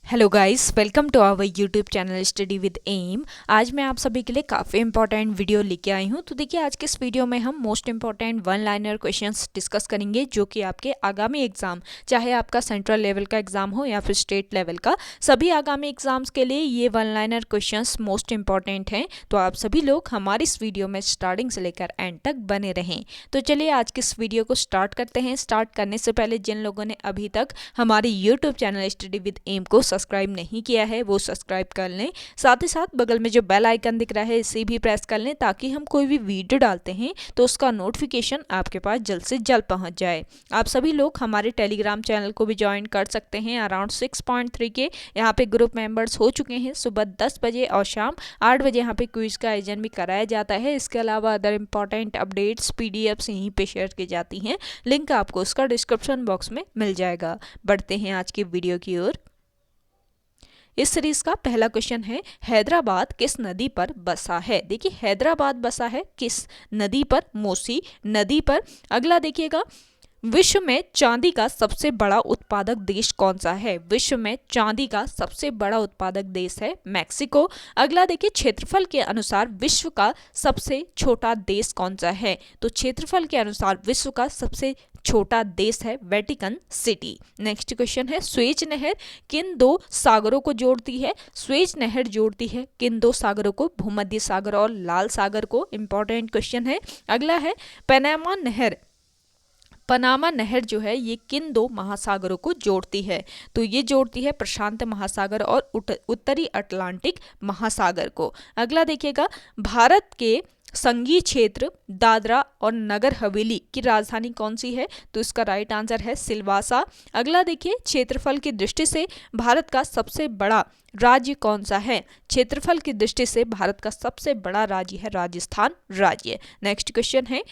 Hello guys, welcome to our YouTube channel study with M. आज मैं आप सभी के लिए काफ़ी इंपॉर्टेंट वीडियो लेके आई हूँ। तो देखिए, आज के इस वीडियो में हम most important one liner questions discuss करेंगे, जो कि आपके आगामी एग्जाम, चाहे आपका सेंट्रल लेवल का एग्जाम हो या फिर स्टेट लेवल का, सभी आगामी एग्जाम्स के लिए ये one liner questions most important हैं। तो आप सभी लोग हमारी इस वीडियो में स्टार्टिंग से लेकर एंड तक बने रहें। तो चलिए आज के इस वीडियो को स्टार्ट करते हैं। स्टार्ट करने से पहले जिन लोगों ने अभी तक हमारे YouTube channel study with M को सब्सक्राइब नहीं किया है वो सब्सक्राइब कर लें। साथ ही साथ बगल में जो बेल आइकन दिख रहा है इसे भी प्रेस कर लें, ताकि हम कोई भी वीडियो डालते हैं तो उसका नोटिफिकेशन आपके पास जल्द से जल्द पहुंच जाए। आप सभी लोग हमारे टेलीग्राम चैनल को भी ज्वाइन कर सकते हैं। अराउंड 6.3 के यहाँ पे ग्रुप मेंबर्स हो चुके हैं। सुबह 10 बजे और शाम 8 बजे यहाँ पे क्विज का आयोजन भी कराया जाता है। इसके अलावा अदर इंपॉर्टेंट अपडेट्स पीडीएफ्स यहीं पे शेयर की जाती हैं। लिंक आपको उसका डिस्क्रिप्शन बॉक्स में मिल जाएगा। बढ़ते हैं आज की वीडियो की ओर। इस सीरीज का पहला क्वेश्चन है, हैदराबाद किस नदी पर बसा है? देखिए, हैदराबाद बसा है किस नदी पर? मूसी नदी पर। अगला देखिएगा, विश्व में चांदी का सबसे बड़ा उत्पादक देश कौन सा है? विश्व में चांदी का सबसे बड़ा उत्पादक देश है मैक्सिको। अगला देखिए, क्षेत्रफल के अनुसार विश्व का सबसे छोटा देश कौन सा है? तो क्षेत्रफल के अनुसार विश्व का सबसे छोटा देश है वेटिकन सिटी। नेक्स्ट क्वेश्चन है, स्वेज नहर किन दो सागरों को जोड़ती है? स्वेज नहर जोड़ती है किन दो सागरों को? भूमध्य सागर और लाल सागर को। इंपॉर्टेंट क्वेश्चन है। अगला है, पनामा नहर जो है ये किन दो महासागरों को जोड़ती है? तो ये जोड़ती है प्रशांत महासागर और उत्तरी अटलांटिक महासागर को। अगला देखिएगा, भारत के संघीय क्षेत्र दादरा और नगर हवेली की राजधानी कौन सी है? तो इसका राइट आंसर है सिलवासा। अगला देखिए, क्षेत्रफल की दृष्टि से भारत का सबसे बड़ा राज्य कौन सा है? क्षेत्रफल की दृष्टि से भारत का सबसे बड़ा राज्य है राजस्थान राज्य। नेक्स्ट क्वेश्चन है,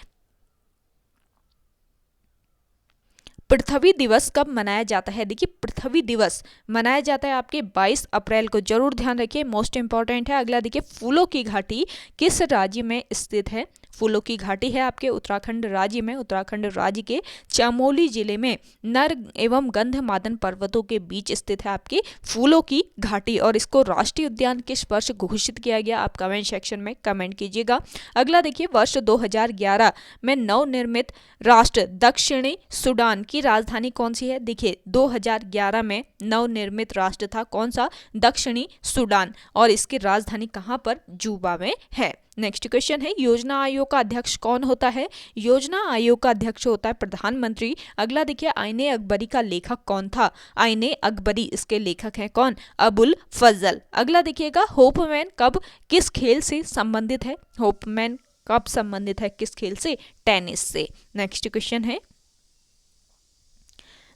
पृथ्वी दिवस कब मनाया जाता है? देखिए, पृथ्वी दिवस मनाया जाता है आपके 22 अप्रैल को। जरूर ध्यान रखिए, मोस्ट इंपॉर्टेंट है। अगला देखिए, फूलों की घाटी किस राज्य में स्थित है? फूलों की घाटी है आपके उत्तराखंड राज्य में। उत्तराखंड राज्य के चमोली जिले में नर एवं गंधमादन पर्वतों के बीच स्थित है आपकी फूलों की घाटी। और इसको राष्ट्रीय उद्यान किस वर्ष घोषित किया गया? आप कमेंट सेक्शन में कमेंट कीजिएगा। अगला देखिए, वर्ष 2011 में नवनिर्मित राष्ट्र दक्षिणी सूडान की राजधानी कौन सी है? देखिए, 2011 में नवनिर्मित राष्ट्र था कौन सा? दक्षिणी सूडान। और इसकी राजधानी कहां पर? जूबा में है। नेक्स्ट क्वेश्चन है, योजना आयोग का अध्यक्ष कौन होता है? योजना आयोग का अध्यक्ष होता है प्रधानमंत्री। अगला देखिए, आईने अकबरी का लेखक कौन था? आईने अकबरी इसके लेखक हैं कौन? अबुल फजल। अगला देखिएगा, होपमैन कब किस खेल से संबंधित है? होपमैन कब संबंधित है किस खेल से? टेनिस से। नेक्स्ट क्वेश्चन है,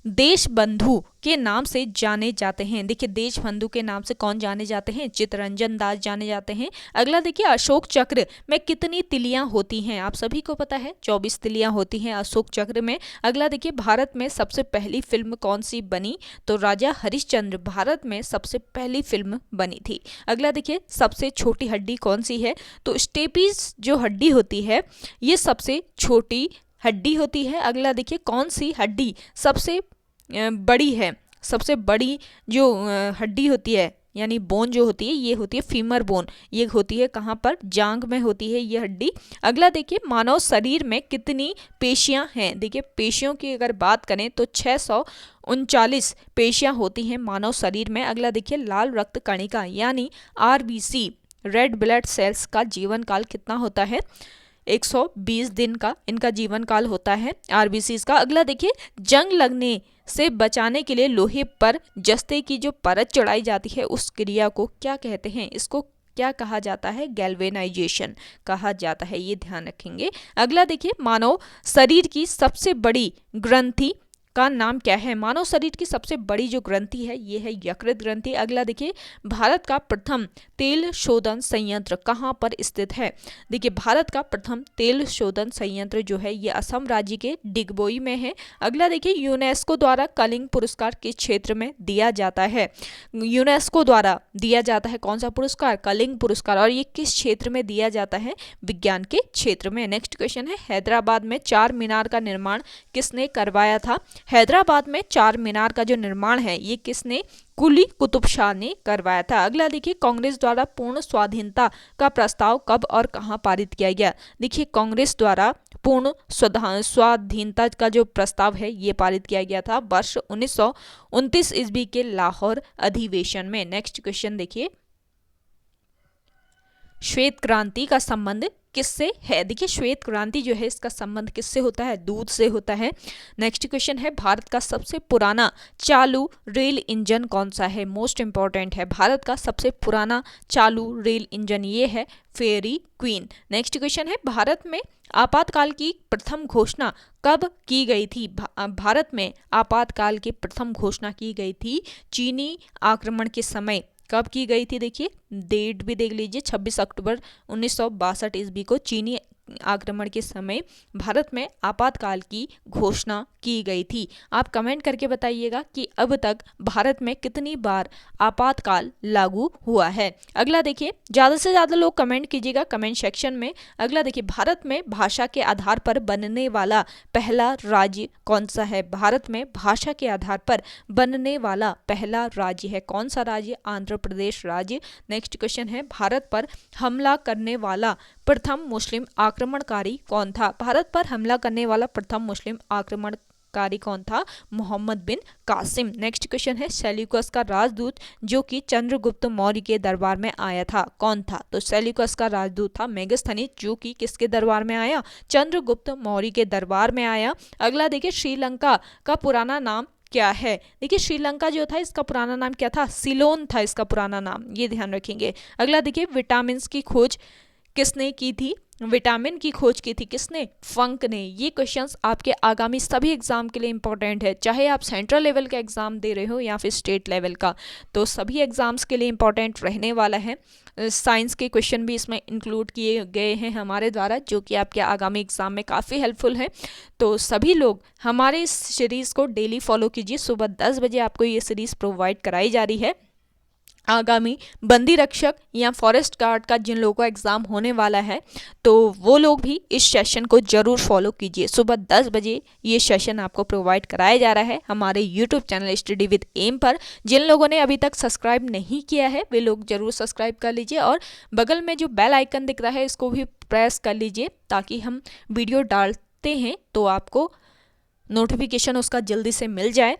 देशबंधु के नाम से जाने जाते हैं। देखिए, देशबंधु के नाम से कौन जाने जाते हैं? चित्तरंजन दास जाने जाते हैं। अगला देखिए, अशोक चक्र में कितनी तिलियां होती हैं? आप सभी को पता है 24 तिलियां होती हैं अशोक चक्र में। अगला देखिए, भारत में सबसे पहली फिल्म कौन सी बनी? तो राजा हरिश्चंद्र भारत में सबसे पहली फिल्म बनी थी। अगला देखिए, सबसे छोटी हड्डी कौन सी है? तो स्टेपीज जो हड्डी होती है ये सबसे छोटी हड्डी होती है। अगला देखिए, कौन सी हड्डी सबसे बड़ी है? सबसे बड़ी जो हड्डी होती है यानी बोन जो होती है ये होती है फीमर बोन। ये होती है कहाँ पर? जांघ में होती है ये हड्डी। अगला देखिए, मानव शरीर में कितनी पेशियां हैं? देखिए, पेशियों की अगर बात करें तो 639 पेशियां होती हैं मानव शरीर में। अगला देखिए, लाल रक्त कणिका यानी आरबीसी रेड ब्लड सेल्स का जीवन काल कितना होता है? 120 दिन का इनका जीवन काल होता है आरबीसीज का। अगला देखिए, जंग लगने से बचाने के लिए लोहे पर जस्ते की जो परत चढ़ाई जाती है उस क्रिया को क्या कहते हैं? इसको क्या कहा जाता है? गैल्वेनाइजेशन कहा जाता है, ये ध्यान रखेंगे। अगला देखिए, मानव शरीर की सबसे बड़ी ग्रंथि का नाम क्या है? मानव शरीर की सबसे बड़ी जो ग्रंथि है ये है यकृत ग्रंथि। अगला देखिए, भारत का प्रथम तेल शोधन संयंत्र कहाँ पर स्थित है? देखिए, भारत का प्रथम तेल शोधन संयंत्र जो है ये असम राज्य के डिगबोई में है। अगला देखिए, यूनेस्को द्वारा कलिंग पुरस्कार किस क्षेत्र में दिया जाता है? यूनेस्को द्वारा दिया जाता है कौन सा पुरस्कार? कलिंग पुरस्कार। और ये किस क्षेत्र में दिया जाता है? विज्ञान के क्षेत्र में। नेक्स्ट क्वेश्चन है, हैदराबाद में चार मीनार का निर्माण किसने करवाया था? हैदराबाद में चार मीनार का जो निर्माण है ये किसने, कुली कुतुब शाह ने करवाया था। अगला देखिए, कांग्रेस द्वारा पूर्ण स्वाधीनता का प्रस्ताव कब और कहां पारित किया गया। देखिए, कांग्रेस द्वारा पूर्ण स्वाधीनता का जो प्रस्ताव है ये पारित किया गया था वर्ष 1929 ईस्वी के लाहौर अधिवेशन में। नेक्स्ट क्वेश्चन देखिए, श्वेत क्रांति का संबंध किससे है। देखिए, श्वेत क्रांति जो है इसका संबंध किससे होता है, दूध से होता है। नेक्स्ट क्वेश्चन है, भारत का सबसे पुराना चालू रेल इंजन कौन सा है। मोस्ट इंपॉर्टेंट है, भारत का सबसे पुराना चालू रेल इंजन ये है फेयरी क्वीन। नेक्स्ट क्वेश्चन है, भारत में आपातकाल की प्रथम घोषणा कब की गई थी। भारत में आपातकाल की प्रथम घोषणा की गई थी चीनी आक्रमण के समय। कब की गई थी, देखिए डेट भी देख लीजिए, 26 अक्टूबर 1962 ईस्वी को चीनी आक्रमण के समय भारत में आपातकाल की घोषणा की गई थी। आप कमेंट करके बताइएगा कि अब तक भारत में कितनी बार आपातकाल लागू हुआ है। अगला देखिए, ज़्यादा से ज़्यादा लोग कमेंट कीजिएगा कमेंट सेक्शन में। अगला देखिए, भारत में भाषा के आधार पर बनने वाला पहला राज्य कौन सा है। भारत में भाषा के आधार पर बनने वाला पहला राज्य है कौन सा राज्य, आंध्र प्रदेश राज्य। नेक्स्ट क्वेश्चन है, भारत पर हमला करने वाला प्रथम मुस्लिम आक्रमणकारी कौन था। भारत पर हमला करने वाला प्रथम मुस्लिम आक्रमणकारी कौन था, मोहम्मद बिन कासिम। नेक्स्ट क्वेश्चन है, सेल्यूकस का राजदूत जो कि चंद्रगुप्त मौर्य के दरबार में आया था कौन था। तो सेल्यूकस का राजदूत था मेगास्थनीज जो कि किसके दरबार में आया, चंद्रगुप्त मौर्य के दरबार में आया। अगला देखिए, श्रीलंका का पुराना नाम क्या है। देखिए, श्रीलंका जो था इसका पुराना नाम क्या था, सिलोन था इसका पुराना नाम, ये ध्यान रखेंगे। अगला देखिए, विटामिन की खोज किसने की थी, विटामिन की खोज की थी किसने, फंक ने। ये क्वेश्चंस आपके आगामी सभी एग्जाम के लिए इंपॉर्टेंट है, चाहे आप सेंट्रल लेवल का एग्जाम दे रहे हो या फिर स्टेट लेवल का, तो सभी एग्जाम्स के लिए इंपॉर्टेंट रहने वाला है। साइंस के क्वेश्चन भी इसमें इंक्लूड किए गए हैं हमारे द्वारा, जो कि आपके आगामी एग्जाम में काफ़ी हेल्पफुल है। तो सभी लोग हमारे इस सीरीज़ को डेली फॉलो कीजिए। सुबह 10 बजे आपको ये सीरीज़ प्रोवाइड कराई जा रही है। आगामी बंदी रक्षक या फॉरेस्ट गार्ड का जिन लोगों का एग्ज़ाम होने वाला है तो वो लोग भी इस सेशन को ज़रूर फॉलो कीजिए। सुबह 10 बजे ये सेशन आपको प्रोवाइड कराया जा रहा है हमारे YouTube channel study with M पर। जिन लोगों ने अभी तक सब्सक्राइब नहीं किया है वे लोग ज़रूर सब्सक्राइब कर लीजिए और बगल में जो बेल आइकन दिख रहा है इसको भी प्रेस कर लीजिए ताकि हम वीडियो डालते हैं तो आपको नोटिफिकेशन उसका जल्दी से मिल जाए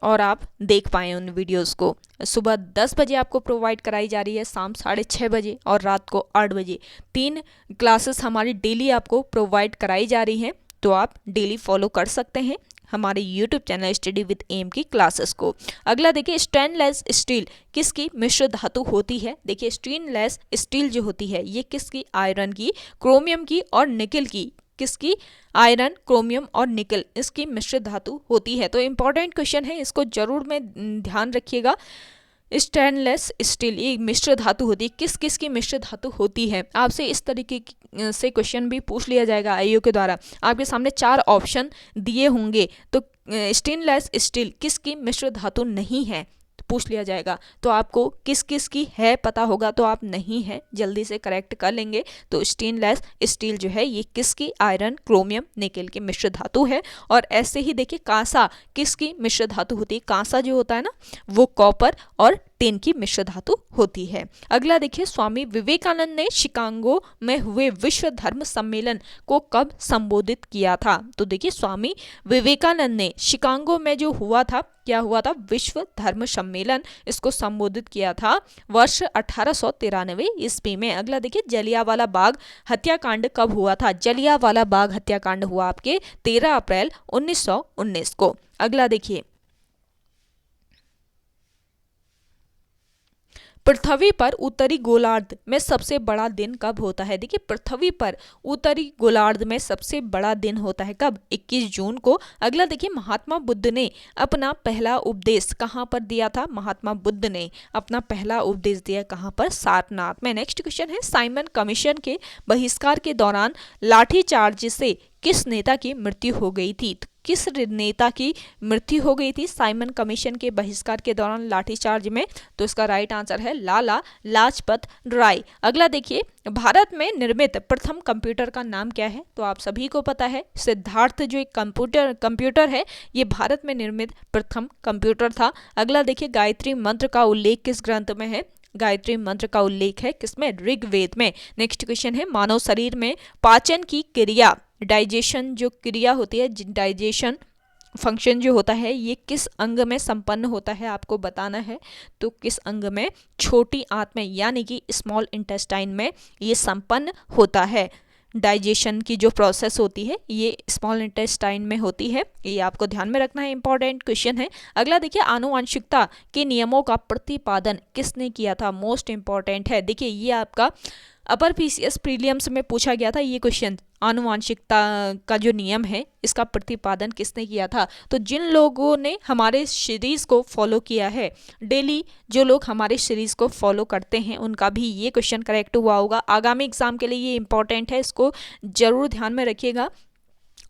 और आप देख पाएँ उन वीडियोस को। सुबह 10 बजे आपको प्रोवाइड कराई जा रही है, शाम 6:30 बजे और रात को 8 बजे। 3 क्लासेस हमारी डेली आपको प्रोवाइड कराई जा रही हैं, तो आप डेली फॉलो कर सकते हैं हमारे YouTube channel study with M की क्लासेस को। अगला देखिए, स्टेनलेस स्टील किसकी मिश्र धातु होती है। देखिए, स्टेनलेस स्टील जो होती है ये किसकी, आयरन की, क्रोमियम की और निकल की। किसकी, आयरन, क्रोमियम और निकल, इसकी मिश्र धातु होती है। तो इंपॉर्टेंट क्वेश्चन है, इसको जरूर में ध्यान रखिएगा। स्टेनलेस स्टील ये मिश्र धातु होती है, किस किस की मिश्र धातु होती है। आपसे इस तरीके से क्वेश्चन भी पूछ लिया जाएगा आईओ के द्वारा। आपके सामने 4 ऑप्शन दिए होंगे, तो स्टेनलेस स्टील किसकी मिश्र धातु नहीं है पूछ लिया जाएगा, तो आपको किस किस की है पता होगा, तो आप नहीं है जल्दी से करेक्ट कर लेंगे। तो स्टेनलेस स्टील जो है ये किसकी, आयरन, क्रोमियम, निकेल की मिश्र धातु है। और ऐसे ही देखिए, कांसा किसकी मिश्र धातु होती है। कांसा जो होता है ना वो कॉपर और टिन की मिश्र धातु होती है। अगला देखिए, स्वामी विवेकानंद ने शिकागो में हुए विश्व धर्म सम्मेलन को कब संबोधित किया था। तो देखिए, स्वामी विवेकानंद ने शिकागो में जो हुआ था, क्या हुआ था, विश्व धर्म सम्मेलन, इसको संबोधित किया था वर्ष 1893 ईस्वी में। अगला देखिए, जलियांवाला बाग हत्याकांड कब हुआ था। जलियांवाला बाग हत्याकांड हुआ आपके 13 अप्रैल 1919 को। अगला देखिए, पृथ्वी पर उत्तरी गोलार्ध में सबसे बड़ा दिन कब होता है। देखिए, पृथ्वी पर उत्तरी गोलार्ध में सबसे बड़ा दिन होता है कब, 21 जून को। अगला देखिए, महात्मा बुद्ध ने अपना पहला उपदेश कहाँ पर दिया था। महात्मा बुद्ध ने अपना पहला उपदेश दिया कहाँ पर, सारनाथ में। नेक्स्ट क्वेश्चन है, साइमन कमीशन के बहिष्कार के दौरान लाठीचार्ज से किस नेता की मृत्यु हो गई थी। किस नेता की मृत्यु हो गई थी साइमन कमीशन के बहिष्कार के दौरान लाठीचार्ज में? तो इसका राइट आंसर है लाला लाजपत राय। अगला देखिए, भारत में निर्मित प्रथम कंप्यूटर का नाम क्या है? तो आप सभी को पता है सिद्धार्थ जो एक कंप्यूटर है ये भारत में निर्मित प्रथम कंप्यूटर था। अगला देखिए, गायत्री मंत्र का उल्लेख किस ग्रंथ में है? गायत्री मंत्र का उल्लेख है किसमें? ऋग्वेद में। नेक्स्ट क्वेश्चन है, मानव शरीर में पाचन की क्रिया, डाइजेशन जो क्रिया होती है, डाइजेशन फंक्शन जो होता है ये किस अंग में संपन्न होता है आपको बताना है। तो किस अंग में? छोटी आंत में, यानी कि स्मॉल इंटेस्टाइन में ये संपन्न होता है। डाइजेशन की जो प्रोसेस होती है ये स्मॉल इंटेस्टाइन में होती है, ये आपको ध्यान में रखना है, इंपॉर्टेंट क्वेश्चन है। अगला देखिए, आनुवंशिकता के नियमों का प्रतिपादन किसने किया था? मोस्ट इंपॉर्टेंट है। देखिए ये आपका अपर पीसीएस प्रीलिम्स में पूछा गया था ये क्वेश्चन, आनुवंशिकता का जो नियम है इसका प्रतिपादन किसने किया था? तो जिन लोगों ने हमारे सीरीज को फॉलो किया है, डेली जो लोग हमारे सीरीज को फॉलो करते हैं उनका भी ये क्वेश्चन करेक्ट हुआ होगा। आगामी एग्जाम के लिए ये इंपॉर्टेंट है, इसको जरूर ध्यान में रखिएगा।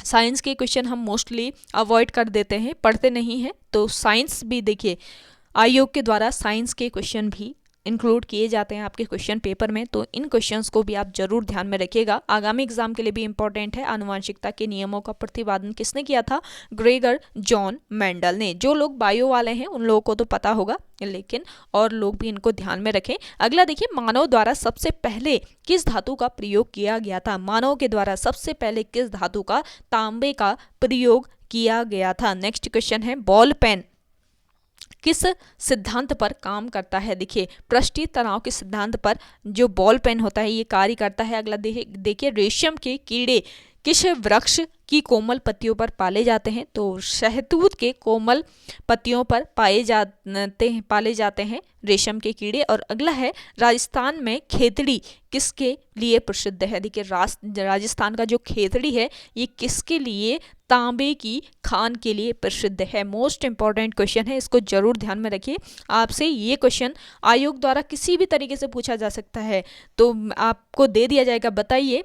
साइंस के क्वेश्चन हम मोस्टली अवॉइड कर देते हैं, पढ़ते नहीं हैं, तो साइंस भी देखिए आयोग के द्वारा साइंस के क्वेश्चन भी इंक्लूड किए जाते हैं आपके क्वेश्चन पेपर में, तो इन क्वेश्चंस को भी आप जरूर ध्यान में रखिएगा। आगामी एग्जाम के लिए भी इंपॉर्टेंट है। आनुवंशिकता के नियमों का प्रतिपादन किसने किया था? ग्रेगर जॉन मेंडल ने। जो लोग बायो वाले हैं उन लोगों को तो पता होगा, लेकिन और लोग भी इनको ध्यान में रखें। अगला देखिए, मानव द्वारा सबसे पहले किस धातु का प्रयोग किया गया था? मानव के द्वारा सबसे पहले किस धातु का? तांबे का प्रयोग किया गया था। नेक्स्ट क्वेश्चन है, बॉल पेन किस सिद्धांत पर काम करता है? देखिए पृष्ठीय तनाव के सिद्धांत पर जो बॉल पेन होता है ये कार्य करता है। अगला देखिए, रेशम के कीड़े किस वृक्ष की कोमल पत्तियों पर पाले जाते हैं? तो शहतूत के कोमल पत्तियों पर पाले जाते हैं रेशम के कीड़े। और अगला है, राजस्थान में खेतड़ी किसके लिए प्रसिद्ध है? देखिए राजस्थान का जो खेतड़ी है ये किसके लिए? तांबे की खान के लिए प्रसिद्ध है। मोस्ट इंपॉर्टेंट क्वेश्चन है, इसको जरूर ध्यान में रखिए। आपसे ये क्वेश्चन आयोग द्वारा किसी भी तरीके से पूछा जा सकता है, तो आपको दे दिया जाएगा। बताइए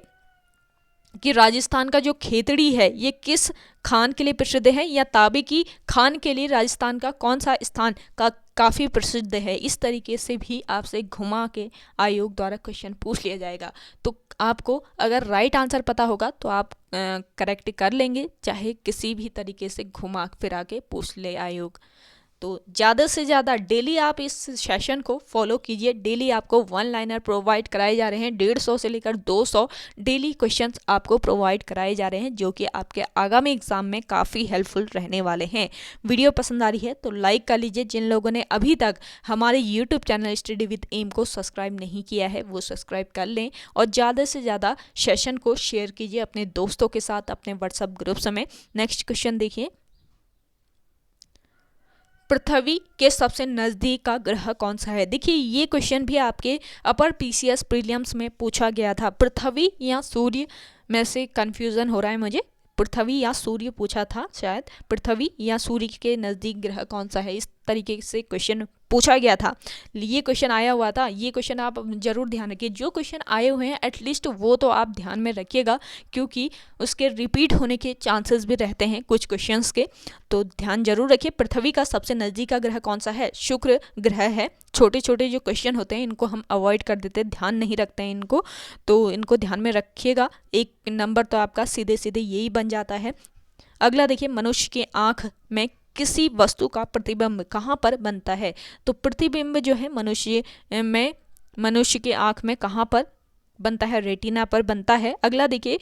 कि राजस्थान का जो खेतड़ी है ये किस खान के लिए प्रसिद्ध है, या तांबे की खान के लिए राजस्थान का कौन सा स्थान काफ़ी प्रसिद्ध है? इस तरीके से भी आपसे घुमा के आयोग द्वारा क्वेश्चन पूछ लिया जाएगा। तो आपको अगर राइट आंसर पता होगा तो आप करेक्ट कर लेंगे, चाहे किसी भी तरीके से घुमा फिरा के पूछ ले आयोग। तो ज़्यादा से ज़्यादा डेली आप इस सेशन को फॉलो कीजिए। डेली आपको वन लाइनर प्रोवाइड कराए जा रहे हैं, 150 से लेकर 200 डेली क्वेश्चंस आपको प्रोवाइड कराए जा रहे हैं, जो कि आपके आगामी एग्जाम में काफ़ी हेल्पफुल रहने वाले हैं। वीडियो पसंद आ रही है तो लाइक कर लीजिए। जिन लोगों ने अभी तक हमारे YouTube channel study with M को सब्सक्राइब नहीं किया है वो सब्सक्राइब कर लें, और ज़्यादा से ज़्यादा सेशन को शेयर कीजिए अपने दोस्तों के साथ, अपने व्हाट्सएप ग्रुप्स में। नेक्स्ट क्वेश्चन देखिए, पृथ्वी के सबसे नज़दीक का ग्रह कौन सा है? देखिए ये क्वेश्चन भी आपके अपर पीसीएस प्रीलिम्स में पूछा गया था। पृथ्वी या सूर्य में से कंफ्यूजन हो रहा है मुझे, पृथ्वी या सूर्य पूछा था शायद। पृथ्वी या सूर्य के नज़दीक ग्रह कौन सा है, इस तरीके से क्वेश्चन पूछा गया था। ये क्वेश्चन आया हुआ था, ये क्वेश्चन आप जरूर ध्यान रखिए। जो क्वेश्चन आए हुए हैं एटलीस्ट वो तो आप ध्यान में रखिएगा, क्योंकि उसके रिपीट होने के चांसेस भी रहते हैं कुछ क्वेश्चंस के, तो ध्यान जरूर रखिए। पृथ्वी का सबसे नज़दीक का ग्रह कौन सा है? शुक्र ग्रह है। छोटे छोटे जो क्वेश्चन होते हैं इनको हम अवॉइड कर देते हैं, ध्यान नहीं रखते हैं इनको, तो इनको ध्यान में रखिएगा। एक नंबर तो आपका सीधे सीधे यही बन जाता है। अगला देखिए, मनुष्य की आँख में किसी वस्तु का प्रतिबिंब कहाँ पर बनता है? तो प्रतिबिंब जो है मनुष्य के आँख में कहाँ पर बनता है? रेटिना पर बनता है। अगला देखिए,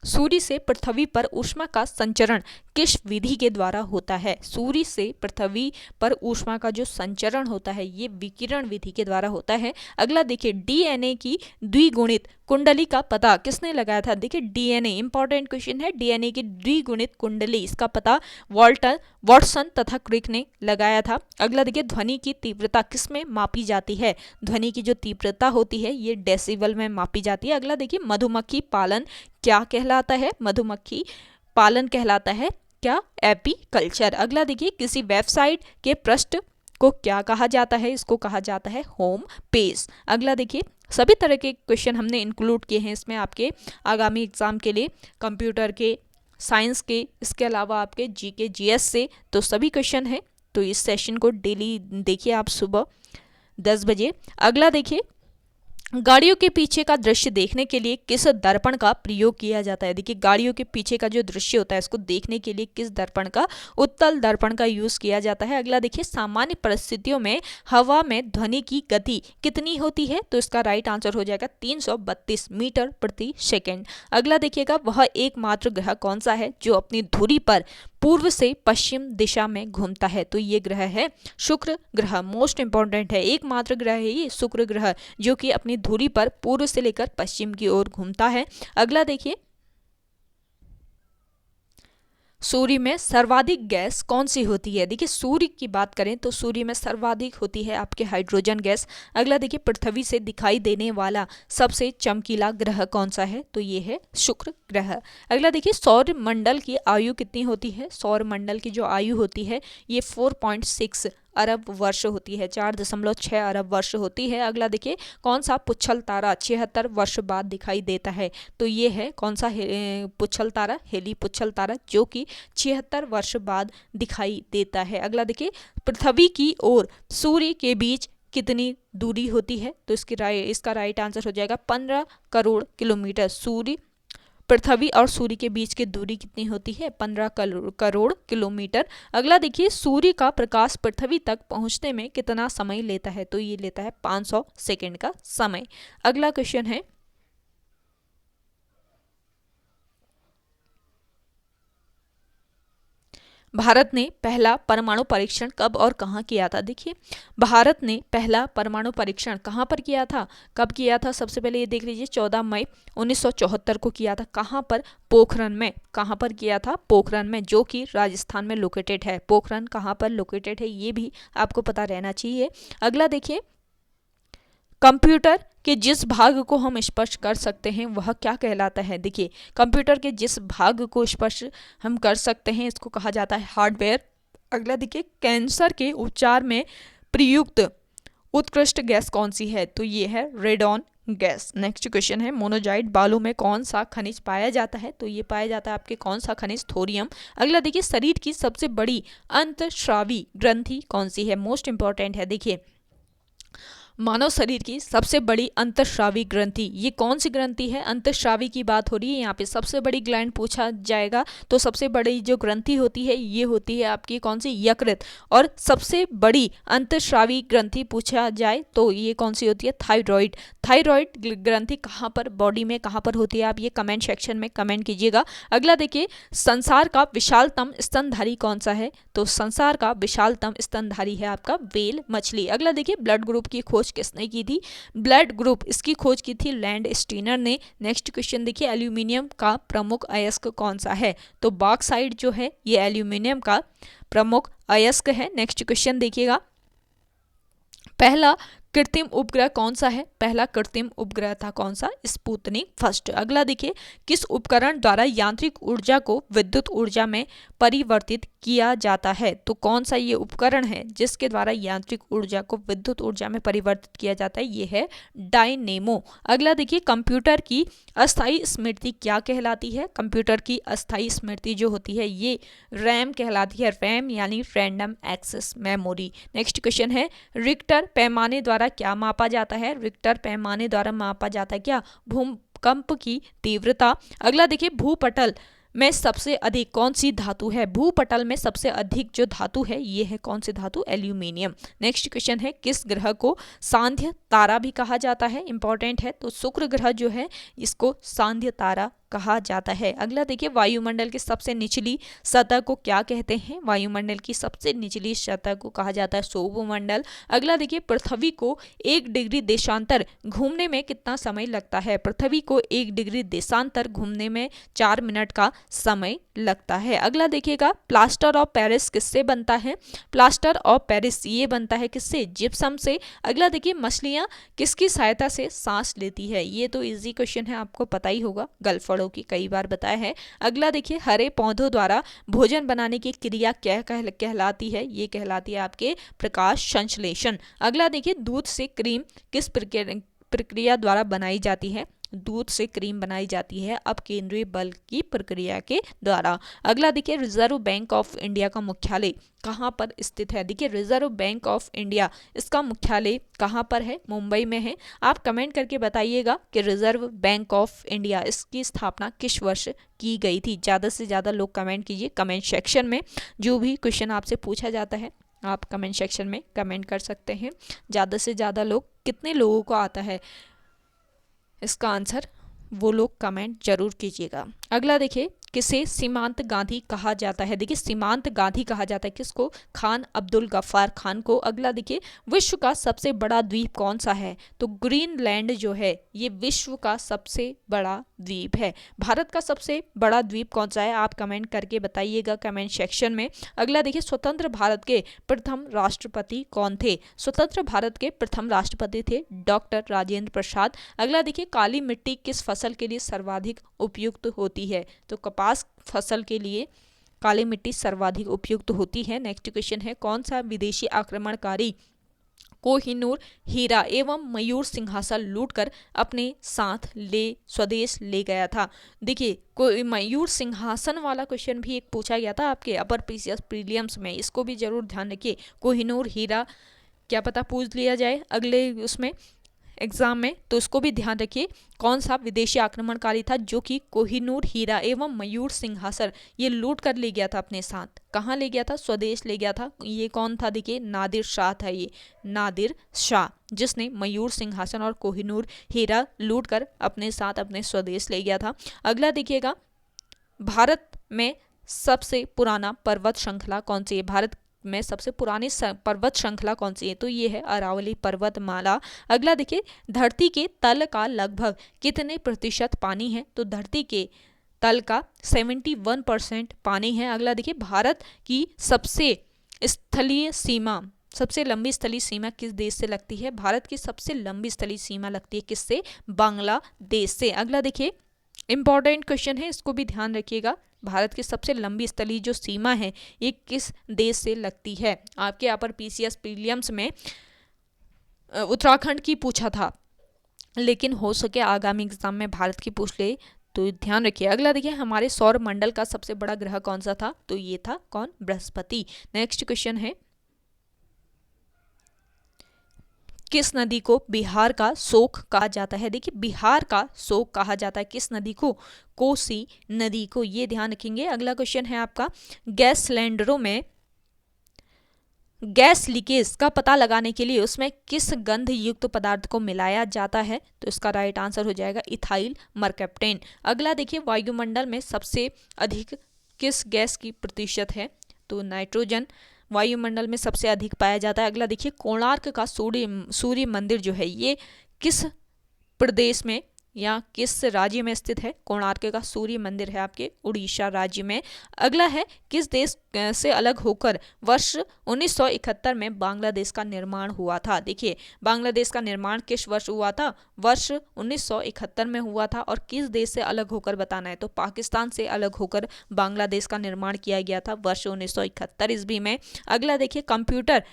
सूर्य से पृथ्वी पर ऊष्मा का संचरण किस विधि के द्वारा होता है? सूर्य से पृथ्वी पर ऊष्मा का जो संचरण होता है ये विकिरण विधि के द्वारा होता है। अगला देखिए, डीएनए की द्विगुणित कुंडली का पता किसने लगाया था? देखिए डीएनए इंपॉर्टेंट क्वेश्चन है। डीएनए की द्विगुणित कुंडली, इसका पता वाटसन तथा क्रिक ने लगाया था। अगला देखिए, ध्वनि की तीव्रता किसमें मापी जाती है? ध्वनि की जो तीव्रता होती है ये डेसिबल में मापी जाती है। अगला देखिए, मधुमक्खी पालन क्या कहलाता है? मधुमक्खी पालन कहलाता है क्या? एपीकल्चर। अगला देखिए, किसी वेबसाइट के पृष्ठ को क्या कहा जाता है? इसको कहा जाता है होम पेज। अगला देखिए, सभी तरह के क्वेश्चन हमने इंक्लूड किए हैं इसमें आपके आगामी एग्जाम के लिए, कंप्यूटर के, साइंस के, इसके अलावा आपके जीके जीएस से, तो सभी क्वेश्चन है। तो इस सेशन को डेली देखिए आप सुबह 10 बजे। अगला देखिए, गाड़ियों के पीछे का दृश्य देखने के लिए किस दर्पण का प्रयोग किया जाता है। देखिए गाड़ियों के पीछे का जो दृश्य होता है इसको देखने के लिए किस दर्पण का, उत्तल दर्पण का यूज किया जाता है। अगला देखिए, सामान्य परिस्थितियों में हवा में ध्वनि की गति कितनी होती है। तो इसका राइट आंसर हो जाएगा 332 मीटर प्रति सेकेंड। अगला देखिएगा, वह एकमात्र ग्रह कौन सा है जो अपनी धुरी पर पूर्व से पश्चिम दिशा में घूमता है। तो ये ग्रह है शुक्र ग्रह, मोस्ट इंपॉर्टेंट है, एकमात्र ग्रह है ये शुक्र ग्रह जो कि अपनी धुरी पर पूर्व से लेकर पश्चिम की ओर घूमता है। अगला देखिए, सूर्य में सर्वाधिक गैस कौन सी होती है। देखिए सूर्य की बात करें तो सूर्य में सर्वाधिक होती है आपके हाइड्रोजन गैस। अगला देखिए, पृथ्वी से दिखाई देने वाला सबसे चमकीला ग्रह कौन सा है। तो ये है शुक्र ग्रह। अगला देखिए, सौर मंडल की आयु कितनी होती है। सौर मंडल की जो आयु होती है ये 4.6 अरब वर्ष होती है, 4.6 अरब वर्ष होती है। अगला देखिए, कौन सा पुच्छल तारा 76 वर्ष बाद दिखाई देता है। तो ये है कौन सा पुच्छल तारा, हेली पुच्छल तारा, जो कि 76 वर्ष बाद दिखाई देता है। अगला देखिए, पृथ्वी की और सूर्य के बीच कितनी दूरी होती है। तो इसका राइट आंसर हो जाएगा 15 करोड़ किलोमीटर। सूर्य, पृथ्वी और सूर्य के बीच की दूरी कितनी होती है, 15 करोड़ किलोमीटर। अगला देखिए, सूर्य का प्रकाश पृथ्वी तक पहुंचने में कितना समय लेता है। तो ये लेता है 500 सेकंड का समय। अगला क्वेश्चन है, भारत ने पहला परमाणु परीक्षण कब और कहाँ किया था। देखिए भारत ने पहला परमाणु परीक्षण कहाँ पर किया था, कब किया था। सबसे पहले ये देख लीजिए, 14 मई 1974 को किया था। कहाँ पर, पोखरण में। कहाँ पर किया था, पोखरण में, जो कि राजस्थान में लोकेटेड है। पोखरण कहाँ पर लोकेटेड है ये भी आपको पता रहना चाहिए। अगला देखिए, कंप्यूटर के जिस भाग को हम स्पर्श कर सकते हैं वह क्या कहलाता है। देखिए कंप्यूटर के जिस भाग को स्पर्श हम कर सकते हैं इसको कहा जाता है हार्डवेयर। अगला देखिए, कैंसर के उपचार में प्रयुक्त उत्कृष्ट गैस कौन सी है। तो ये है रेडॉन गैस। नेक्स्ट क्वेश्चन है, मोनोजाइट बालू में कौन सा खनिज पाया जाता है। तो ये पाया जाता है आपके कौन सा खनिज, थोरियम। अगला देखिए, शरीर की सबसे बड़ी अंतःस्रावी ग्रंथि कौन सी है। मोस्ट इंपॉर्टेंट है। देखिए मानव शरीर की सबसे बड़ी अंतःस्रावी ग्रंथि, ये कौन सी ग्रंथि है। अंतःस्रावी की बात हो रही है यहाँ पे, सबसे बड़ी ग्लैंड पूछा जाएगा तो सबसे बड़ी जो ग्रंथि होती है ये होती है आपकी कौन सी, यकृत। और सबसे बड़ी अंतःस्रावी ग्रंथि पूछा जाए तो ये कौन सी होती है, थायराइड। थायराइड ग्रंथि कहाँ पर, बॉडी में कहाँ पर होती है, आप ये कमेंट सेक्शन में कमेंट कीजिएगा। अगला देखिए, संसार का विशालतम स्तनधारी कौन सा है। तो संसार का विशालतम स्तनधारी है आपका व्हेल मछली। अगला देखिए, ब्लड ग्रुप की खोज किसने की थी। ब्लड ग्रुप इसकी खोज की थी लैंड स्टीनर ने। नेक्स्ट क्वेश्चन देखिए, एल्यूमिनियम का प्रमुख अयस्क कौन सा है। तो बॉक्साइट जो है ये एल्यूमिनियम का प्रमुख अयस्क है। नेक्स्ट क्वेश्चन देखिएगा, पहला कृत्रिम उपग्रह कौन सा है। पहला कृत्रिम उपग्रह था कौन सा, स्पुतनिक फर्स्ट। अगला देखिए, किस उपकरण द्वारा यांत्रिक ऊर्जा को विद्युत ऊर्जा में परिवर्तित किया जाता है। तो कौन सा ये उपकरण है जिसके द्वारा यांत्रिक ऊर्जा को विद्युत ऊर्जा में परिवर्तित किया जाता है, ये है डायनेमो। अगला देखिए, कंप्यूटर की अस्थायी स्मृति क्या कहलाती है। कंप्यूटर की अस्थायी स्मृति जो होती है ये रैम कहलाती है। रैम यानी random access memory. Next question है, रिक्टर पैमाने द्वारा क्या मापा जाता है। रिक्टर पैमाने द्वारा मापा जाता है क्या, भूकंप की तीव्रता। अगला देखिए, भूपटल में सबसे अधिक कौन सी धातु है। भूपटल में सबसे अधिक जो धातु है ये है कौन सी धातु, एल्यूमिनियम। नेक्स्ट क्वेश्चन है, किस ग्रह को सांध्य तारा भी कहा जाता है। इंपॉर्टेंट है। तो शुक्र ग्रह जो है इसको सांध्य तारा कहा जाता है। अगला देखिए, वायुमंडल की सबसे निचली सतह को क्या कहते हैं। वायुमंडल की सबसे निचली सतह को कहा जाता है सौरमंडल। अगला देखिए, पृथ्वी को 1 डिग्री देशांतर घूमने में कितना समय लगता है। पृथ्वी को 1 डिग्री देशांतर घूमने में 4 मिनट का समय लगता है। अगला देखिएगा, प्लास्टर ऑफ पेरिस किससे बनता है। प्लास्टर ऑफ पेरिस ये बनता है किससे, जिप्सम से। अगला देखिए, मछलियां किसकी सहायता से सांस लेती है। ये तो इजी क्वेश्चन है, आपको पता ही होगा, गलफड़ों की कई बार बताया है। अगला देखिए, हरे पौधों द्वारा भोजन बनाने की क्रिया क्या कहलाती है। ये कहलाती है आपके प्रकाश संश्लेषण। अगला देखिए, दूध से क्रीम किस प्रक्रिया द्वारा बनाई जाती है। दूध से क्रीम बनाई जाती है अब केंद्रीय बल की प्रक्रिया के द्वारा। अगला देखिए, रिजर्व बैंक ऑफ इंडिया का मुख्यालय कहाँ पर स्थित है? देखिए, रिजर्व बैंक ऑफ इंडिया, इसका मुख्यालय कहाँ पर है? मुंबई में है। आप कमेंट करके बताइएगा कि रिजर्व बैंक ऑफ इंडिया, इसकी स्थापना किस वर्ष की गई थी? ज़्यादा से ज़्यादा लोग कमेंट कीजिए कमेंट सेक्शन में। जो भी क्वेश्चन आपसे पूछा जाता है आप कमेंट सेक्शन में कमेंट कर सकते हैं। ज़्यादा से ज़्यादा लोग, कितने लोगों को आता है इसका आंसर, वो लोग कमेंट जरूर कीजिएगा। अगला देखिए, किसे सीमांत गांधी कहा जाता है? देखिए, सीमांत गांधी कहा जाता है किसको? खान अब्दुल गफ्फार खान को। अगला देखिए, विश्व का सबसे बड़ा द्वीप कौन सा है? तो ग्रीनलैंड जो है ये विश्व का सबसे बड़ा द्वीप है। भारत का सबसे बड़ा द्वीप कौन सा है? आप कमेंट करके बताइएगा कमेंट सेक्शन में। अगला देखिए, स्वतंत्र भारत के प्रथम राष्ट्रपति कौन थे? स्वतंत्र भारत के प्रथम राष्ट्रपति थे डॉक्टर राजेंद्र प्रसाद। अगला देखिए, काली मिट्टी किस फसल के लिए सर्वाधिक उपयुक्त होती है? तो कपास फसल के लिए काली मिट्टी सर्वाधिक उपयुक्त होती है। नेक्स्ट क्वेश्चन है, कौन सा विदेशी आक्रमणकारी कोहिनूर हीरा एवं मयूर सिंहासन लूटकर अपने साथ स्वदेश ले गया था? देखिए, कोई मयूर सिंहासन वाला क्वेश्चन भी एक पूछा गया था आपके अपर पीसीएस प्रीलिम्स में, इसको भी जरूर ध्यान रखिए। कोहिनूर हीरा क्या पता पूछ लिया जाए अगले उसमें एग्जाम में, तो उसको भी ध्यान रखिए। कौन सा विदेशी आक्रमणकारी था जो कि कोहिनूर हीरा एवं मयूर सिंहासन ये लूट कर ले गया था अपने साथ? कहाँ ले गया था? स्वदेश ले गया था। ये कौन था? देखिए, नादिर शाह था। ये नादिर शाह, जिसने मयूर सिंहासन और कोहिनूर हीरा लूट कर अपने साथ अपने स्वदेश ले गया था। अगला देखिएगा, भारत में सबसे पुराना पर्वत श्रृंखला कौन सी है? भारत में सबसे पुरानी पर्वत श्रृंखला कौन सी है? तो ये है अरावली पर्वतमाला। अगला देखिए, धरती के तल का लगभग कितने प्रतिशत पानी है? तो धरती के तल का 71% पानी है। अगला देखिए, भारत की सबसे लंबी स्थलीय सीमा किस देश से लगती है? भारत की सबसे लंबी स्थलीय सीमा लगती है किससे? बांग्लादेश से। अगला देखिए, इंपॉर्टेंट क्वेश्चन है, इसको भी ध्यान रखिएगा। भारत की सबसे लंबी स्थलीय जो सीमा है ये किस देश से लगती है? आपके यहाँ पर पीसीएस प्रीलिम्स में उत्तराखंड की पूछा था, लेकिन हो सके आगामी एग्जाम में भारत की पूछ ले, तो ध्यान रखिए। अगला देखिए, हमारे सौर मंडल का सबसे बड़ा ग्रह कौन सा था? तो ये था कौन? बृहस्पति। नेक्स्ट क्वेश्चन है, किस नदी को बिहार का शोक कहा जाता है? देखिए, बिहार का शोक कहा जाता है किस नदी को? कोसी नदी को। ये ध्यान रखेंगे। अगला क्वेश्चन है आपका, गैस सिलेंडरों में गैस लीकेज का पता लगाने के लिए उसमें किस गंध युक्त पदार्थ को मिलाया जाता है? तो इसका राइट आंसर हो जाएगा इथाइल मरकैप्टेन। अगला देखिए, वायुमंडल में सबसे अधिक किस गैस की प्रतिशत है? तो नाइट्रोजन वायुमंडल में सबसे अधिक पाया जाता है। अगला देखिए, कोणार्क का सूर्य मंदिर जो है ये किस प्रदेश में या किस राज्य में स्थित है? कोणार्क का सूर्य मंदिर है आपके उड़ीसा राज्य में। अगला है, किस देश से अलग होकर वर्ष 1971 में बांग्लादेश का निर्माण हुआ था? देखिए, बांग्लादेश का निर्माण किस वर्ष हुआ था? वर्ष 1971 में हुआ था। और किस देश से अलग होकर बताना है? तो पाकिस्तान से अलग होकर बांग्लादेश का निर्माण किया गया था वर्ष 1971 ईस्वी में। अगला देखिए, कंप्यूटर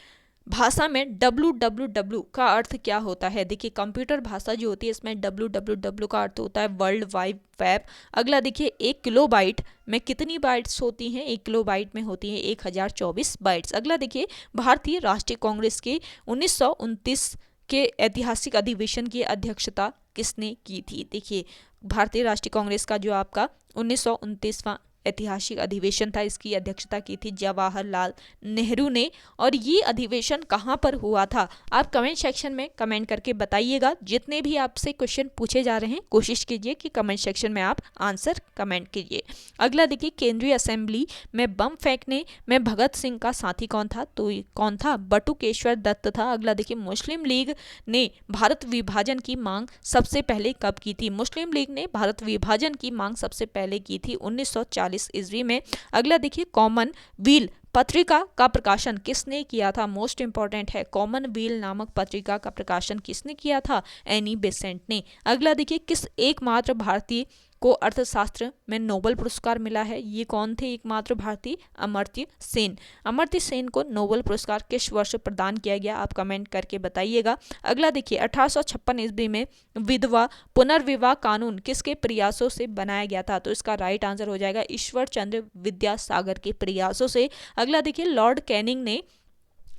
भाषा में www का अर्थ क्या होता है? देखिए, कंप्यूटर भाषा जो होती है इसमें www का अर्थ होता है वर्ल्ड वाइड वेब। अगला देखिए, 1 किलोबाइट में कितनी बाइट्स होती हैं? 1 किलोबाइट में होती हैं 1024 बाइट्स। अगला देखिए, भारतीय राष्ट्रीय कांग्रेस के 1929 के ऐतिहासिक अधिवेशन की अध्यक्षता किसने की थी? देखिए, भारतीय राष्ट्रीय कांग्रेस का जो आपका 1929वां ऐतिहासिक अधिवेशन था, इसकी अध्यक्षता की थी जवाहरलाल नेहरू ने। और ये अधिवेशन कहाँ पर हुआ था? आप कमेंट सेक्शन में कमेंट करके बताइएगा। जितने भी आपसे क्वेश्चन पूछे जा रहे हैं कोशिश कीजिए कि कमेंट सेक्शन में आप आंसर कमेंट कीजिए। अगला देखिए, केंद्रीय असेंबली में बम फेंकने में भगत सिंह का साथी कौन था? तो कौन था? बटुकेश्वर दत्त था। अगला देखिए, मुस्लिम लीग ने भारत विभाजन की मांग सबसे पहले कब की थी? मुस्लिम लीग ने भारत विभाजन की मांग सबसे पहले की थी 1940 ईस्वी में। अगला देखिए, कॉमनवेल्थ पत्रिका का प्रकाशन किसने किया था? मोस्ट इंपॉर्टेंट है, कॉमनवेल्थ नामक पत्रिका का प्रकाशन किसने किया था? एनी बेसेंट ने। अगला देखिए, किस एकमात्र भारतीय को अर्थशास्त्र में नोबेल पुरस्कार मिला है? ये कौन थे एकमात्र भारतीय? अमर्त्य सेन। अमर्त्य सेन को नोबेल पुरस्कार किस वर्ष प्रदान किया गया? आप कमेंट करके बताइएगा। अगला देखिए, 1856 ईस्वी में विधवा पुनर्विवाह कानून किसके प्रयासों से बनाया गया था? तो इसका राइट आंसर हो जाएगा ईश्वर चंद्र विद्यासागर के प्रयासों से। अगला देखिए, लॉर्ड कैनिंग ने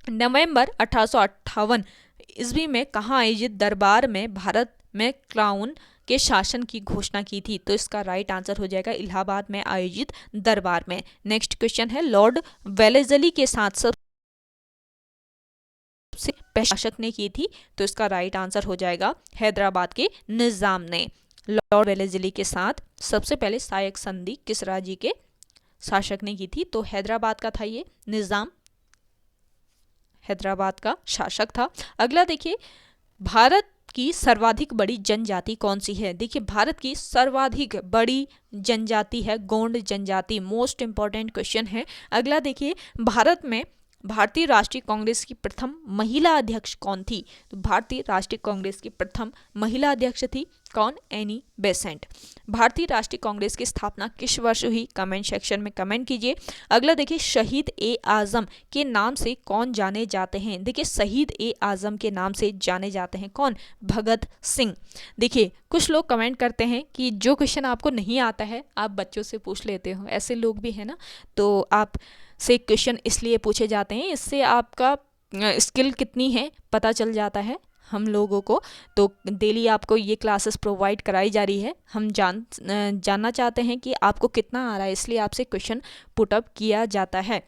नवंबर 1858 ईस्वी में कहाँ आयोजित दरबार में भारत में क्राउन के शासन की घोषणा की थी? तो इसका राइट आंसर हो जाएगा इलाहाबाद में आयोजित दरबार में। नेक्स्ट क्वेश्चन है, लॉर्ड वेलेस्ली के साथ सबसे शासक ने की थी? तो इसका राइट आंसर हो जाएगा हैदराबाद के निजाम ने। लॉर्ड वेलेस्ली के साथ सबसे पहले सहायक संधि किस राज्य के शासक ने की थी? तो हैदराबाद का था ये निजाम, हैदराबाद का शासक था। अगला देखिए, भारत की सर्वाधिक बड़ी जनजाति कौन सी है? देखिए, भारत की सर्वाधिक बड़ी जनजाति है गोंड जनजाति। मोस्ट इंपॉर्टेंट क्वेश्चन है। अगला देखिए, भारत में भारतीय राष्ट्रीय कांग्रेस की प्रथम महिला अध्यक्ष कौन थी? तो भारतीय राष्ट्रीय कांग्रेस की प्रथम महिला अध्यक्ष थी कौन? Annie Besant. भारतीय राष्ट्रीय कांग्रेस की स्थापना किस वर्ष हुई? कमेंट सेक्शन में कमेंट कीजिए। अगला देखिए, शहीद ए आजम के नाम से कौन जाने जाते हैं? देखिए, शहीद ए आजम के नाम से जाने जाते हैं कौन? भगत सिंह। देखिए, कुछ लोग कमेंट करते हैं कि जो क्वेश्चन आपको नहीं आता है आप बच्चों से पूछ लेते हो, ऐसे लोग भी है ना। तो आप से क्वेश्चन इसलिए पूछे जाते हैं, इससे आपका स्किल कितनी है पता चल जाता है हम लोगों को। तो डेली आपको ये क्लासेस प्रोवाइड कराई जा रही है। हम जानना चाहते हैं कि आपको कितना आ रहा है, इसलिए आपसे क्वेश्चन पुटअप किया जाता है।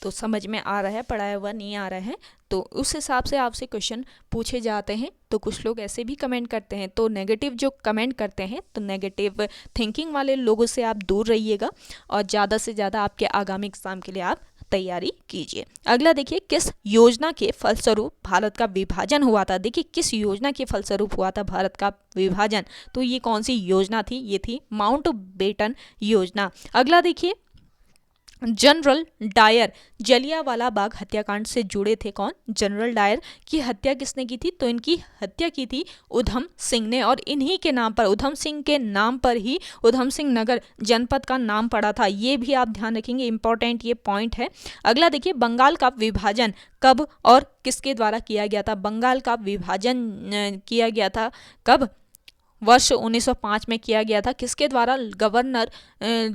तो समझ में आ रहा है, पढ़ाया हुआ नहीं आ रहा है, तो उस हिसाब से आपसे क्वेश्चन पूछे जाते हैं। तो कुछ लोग ऐसे भी कमेंट करते हैं, तो नेगेटिव जो कमेंट करते हैं, तो नेगेटिव थिंकिंग वाले लोगों से आप दूर रहिएगा और ज़्यादा से ज़्यादा आपके आगामी एग्जाम के लिए आप तैयारी कीजिए। अगला देखिए, किस योजना के फलस्वरूप भारत का विभाजन हुआ था? देखिए, किस योजना के फलस्वरूप हुआ था भारत का विभाजन? तो ये कौन सी योजना थी? ये थी माउंटबेटन योजना। अगला देखिए, जनरल डायर जलियांवाला बाग हत्याकांड से जुड़े थे कौन? जनरल डायर की हत्या किसने की थी? तो इनकी हत्या की थी उधम सिंह ने, और इन्हीं के नाम पर, उधम सिंह के नाम पर ही उधम सिंह नगर जनपद का नाम पड़ा था। ये भी आप ध्यान रखेंगे, इंपॉर्टेंट ये पॉइंट है। अगला देखिए, बंगाल का विभाजन कब और किसके द्वारा किया गया था? बंगाल का विभाजन किया गया था कब? वर्ष 1905 में किया गया था। किसके द्वारा? गवर्नर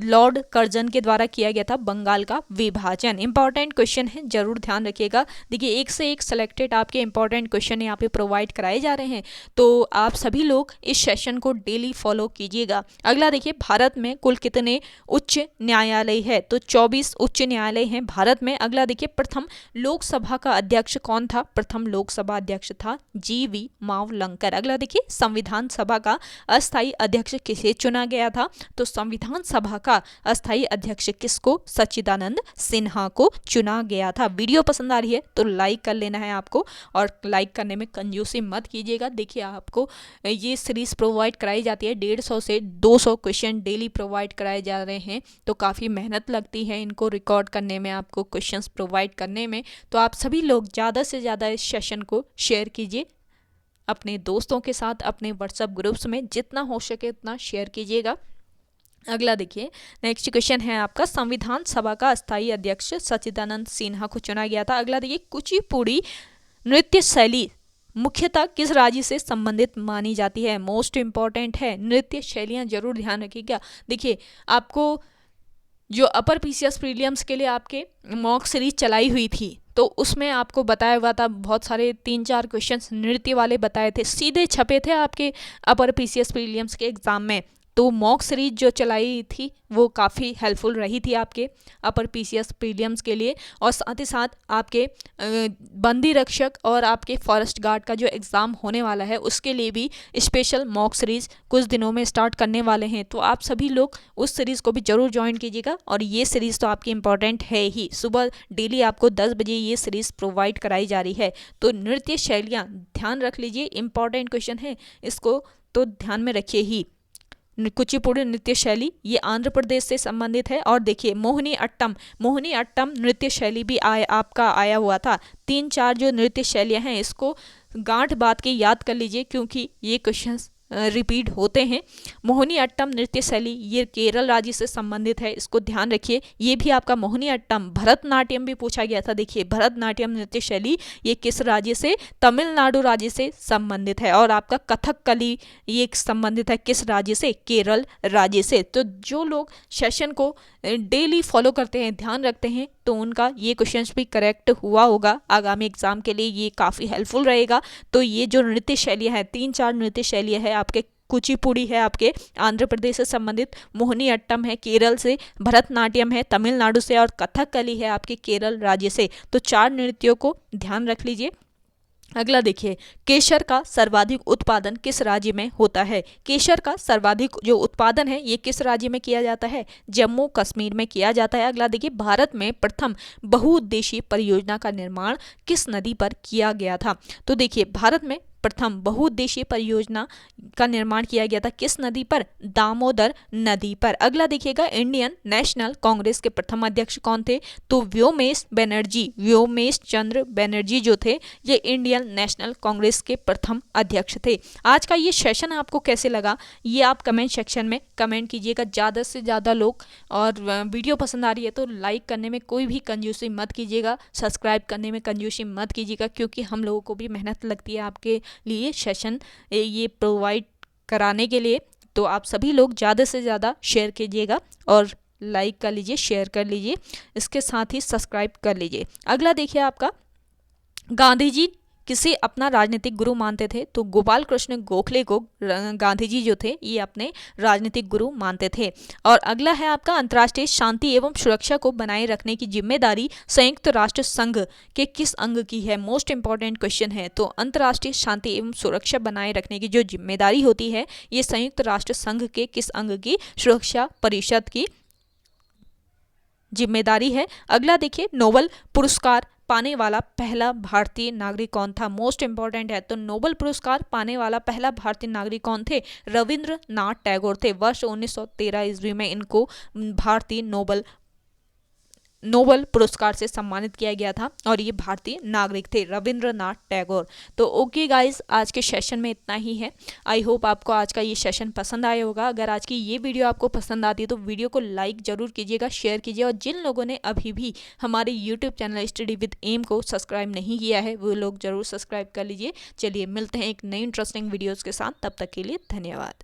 लॉर्ड कर्जन के द्वारा किया गया था बंगाल का विभाजन। इंपॉर्टेंट क्वेश्चन है, जरूर ध्यान रखिएगा। देखिए, एक से एक सिलेक्टेड आपके इंपॉर्टेंट क्वेश्चन यहाँ पे प्रोवाइड कराए जा रहे हैं, तो आप सभी लोग इस सेशन को डेली फॉलो कीजिएगा। अगला देखिए, भारत में कुल कितने उच्च न्यायालय है? तो 24 उच्च न्यायालय हैं भारत में। अगला देखिए, प्रथम लोकसभा का अध्यक्ष कौन था? प्रथम लोकसभा अध्यक्ष था GV मावलंकर। अगला देखिए, संविधान सभा का अस्थायी अध्यक्ष किसे चुना गया था? तो संविधान सभा का अस्थायी अध्यक्ष किसको? सच्चिदानंद सिन्हा को चुना गया था। वीडियो पसंद आ रही है तो लाइक कर लेना है आपको, और लाइक करने में कंजूसी मत कीजिएगा। देखिए, आपको ये सीरीज प्रोवाइड कराई जाती है, 150 से 200 क्वेश्चन डेली प्रोवाइड कराए जा रहे हैं, तो काफ़ी मेहनत लगती है इनको रिकॉर्ड करने में, आपको क्वेश्चंस प्रोवाइड करने में। तो आप सभी लोग ज़्यादा से ज़्यादा इस सेशन को शेयर कीजिए अपने दोस्तों के साथ, अपने व्हाट्सएप ग्रुप्स में जितना हो सके उतना शेयर कीजिएगा। अगला देखिए, नेक्स्ट क्वेश्चन है आपका, संविधान सभा का अस्थायी अध्यक्ष सच्चिदानंद सिन्हा को चुना गया था। अगला देखिए, कुचिपुड़ी नृत्य शैली मुख्यतः किस राज्य से संबंधित मानी जाती है? मोस्ट इंपॉर्टेंट है, नृत्य शैलियाँ जरूर ध्यान रखिएगा। देखिए, आपको जो अपर PCS प्रीलियम्स के लिए आपके मॉक सीरीज चलाई हुई थी, तो उसमें आपको बताया हुआ था, बहुत सारे 3-4 क्वेश्चंस नृत्य वाले बताए थे, सीधे छपे थे आपके अपर PCS प्रीलियम्स के एग्जाम में। तो मॉक सीरीज जो चलाई थी वो काफ़ी हेल्पफुल रही थी आपके अपर PCS प्रीलियम्स के लिए, और साथ ही साथ आपके बंदी रक्षक और आपके फॉरेस्ट गार्ड का जो एग्ज़ाम होने वाला है उसके लिए भी स्पेशल मॉक सीरीज़ कुछ दिनों में स्टार्ट करने वाले हैं। तो आप सभी लोग उस सीरीज़ को भी ज़रूर ज्वाइन कीजिएगा, और ये सीरीज़ तो आपकी इंपॉर्टेंट है ही। सुबह डेली आपको 10 बजे ये सीरीज़ प्रोवाइड कराई जा रही है। तो नृत्य शैलियाँ ध्यान रख लीजिए, इंपॉर्टेंट क्वेश्चन है, इसको तो ध्यान में रखिए ही। कुचिपुड़ी नृत्य शैली ये आंध्र प्रदेश से संबंधित है। और देखिए, मोहिनी अट्टम नृत्य शैली भी आपका आया हुआ था। 3-4 जो नृत्य शैलियाँ हैं इसको गांठ बात के याद कर लीजिए, क्योंकि ये क्वेश्चंस रिपीट होते हैं। मोहिनी अट्टम नृत्य शैली ये केरल राज्य से संबंधित है, इसको ध्यान रखिए। ये भी आपका मोहिनी अट्टम, भरतनाट्यम भी पूछा गया था। देखिए भरतनाट्यम नृत्य शैली ये किस राज्य से, तमिलनाडु राज्य से संबंधित है। और आपका कथकली ये संबंधित है किस राज्य से, केरल राज्य से। तो जो लोग सेशन को डेली फॉलो करते हैं, ध्यान रखते हैं, तो उनका ये क्वेश्चन भी करेक्ट हुआ होगा। आगामी एग्जाम के लिए ये काफ़ी हेल्पफुल रहेगा। तो ये जो नृत्य शैलियाँ हैं, 3-4 नृत्य शैलियाँ हैं आपके, कुचिपुड़ी है आपके आंध्र प्रदेश से संबंधित, मोहिनी अट्टम है केरल से, भरतनाट्यम है तमिलनाडु से, और कथकली है आपके केरल राज्य से। तो 4 नृत्यों को ध्यान रख लीजिए। अगला देखिए, केशर का सर्वाधिक उत्पादन किस राज्य में होता है। केशर का सर्वाधिक जो उत्पादन है ये किस राज्य में किया जाता है, जम्मू कश्मीर में किया जाता है। अगला देखिए, भारत में प्रथम बहुउद्देशीय परियोजना का निर्माण किस नदी पर किया गया था। तो देखिए भारत में प्रथम बहुउद्देशीय परियोजना का निर्माण किया गया था किस नदी पर, दामोदर नदी पर। अगला देखिएगा, इंडियन नेशनल कांग्रेस के प्रथम अध्यक्ष कौन थे, तो व्योमेश बनर्जी, व्योमेश चंद्र बनर्जी जो थे ये इंडियन नेशनल कांग्रेस के प्रथम अध्यक्ष थे। आज का ये सेशन आपको कैसे लगा ये आप कमेंट सेक्शन में कमेंट कीजिएगा। ज़्यादा से ज़्यादा लोग, और वीडियो पसंद आ रही है तो लाइक करने में कोई भी कंजूसी मत कीजिएगा, सब्सक्राइब करने में कंजूसी मत कीजिएगा, क्योंकि हम लोगों को भी मेहनत लगती है आपके लिए सेशन ये प्रोवाइड कराने के लिए। तो आप सभी लोग ज़्यादा से ज़्यादा शेयर कीजिएगा और लाइक कर लीजिए, शेयर कर लीजिए, इसके साथ ही सब्सक्राइब कर लीजिए। अगला देखिए आपका, गांधी जी किसे अपना राजनीतिक गुरु मानते थे, तो गोपाल कृष्ण गोखले को गांधी जी जो थे ये अपने राजनीतिक गुरु मानते थे। और अगला है आपका, अंतर्राष्ट्रीय शांति एवं सुरक्षा को बनाए रखने की जिम्मेदारी संयुक्त राष्ट्र संघ के किस अंग की है। मोस्ट इंपॉर्टेंट क्वेश्चन है। तो अंतर्राष्ट्रीय शांति एवं सुरक्षा बनाए रखने की जो जिम्मेदारी होती है ये संयुक्त राष्ट्र संघ के किस अंग की, सुरक्षा परिषद की जिम्मेदारी है। अगला देखिए, नोबेल पुरस्कार पाने वाला पहला भारतीय नागरिक कौन था। मोस्ट इंपॉर्टेंट है। तो नोबेल पुरस्कार पाने वाला पहला भारतीय नागरिक कौन थे, रविंद्रनाथ टैगोर थे। वर्ष 1913 ईस्वी में इनको भारतीय नोबेल पुरस्कार से सम्मानित किया गया था और ये भारतीय नागरिक थे, रविंद्रनाथ टैगोर। तो ओके गाइस, आज के सेशन में इतना ही है। आई होप आपको आज का ये सेशन पसंद आया होगा। अगर आज की ये वीडियो आपको पसंद आती है तो वीडियो को लाइक जरूर कीजिएगा, शेयर कीजिए, और जिन लोगों ने अभी भी हमारे YouTube channel study with M को सब्सक्राइब नहीं किया है वो लोग जरूर सब्सक्राइब कर लीजिए। चलिए मिलते हैं एक नई इंटरेस्टिंग वीडियोज़ के साथ, तब तक के लिए धन्यवाद।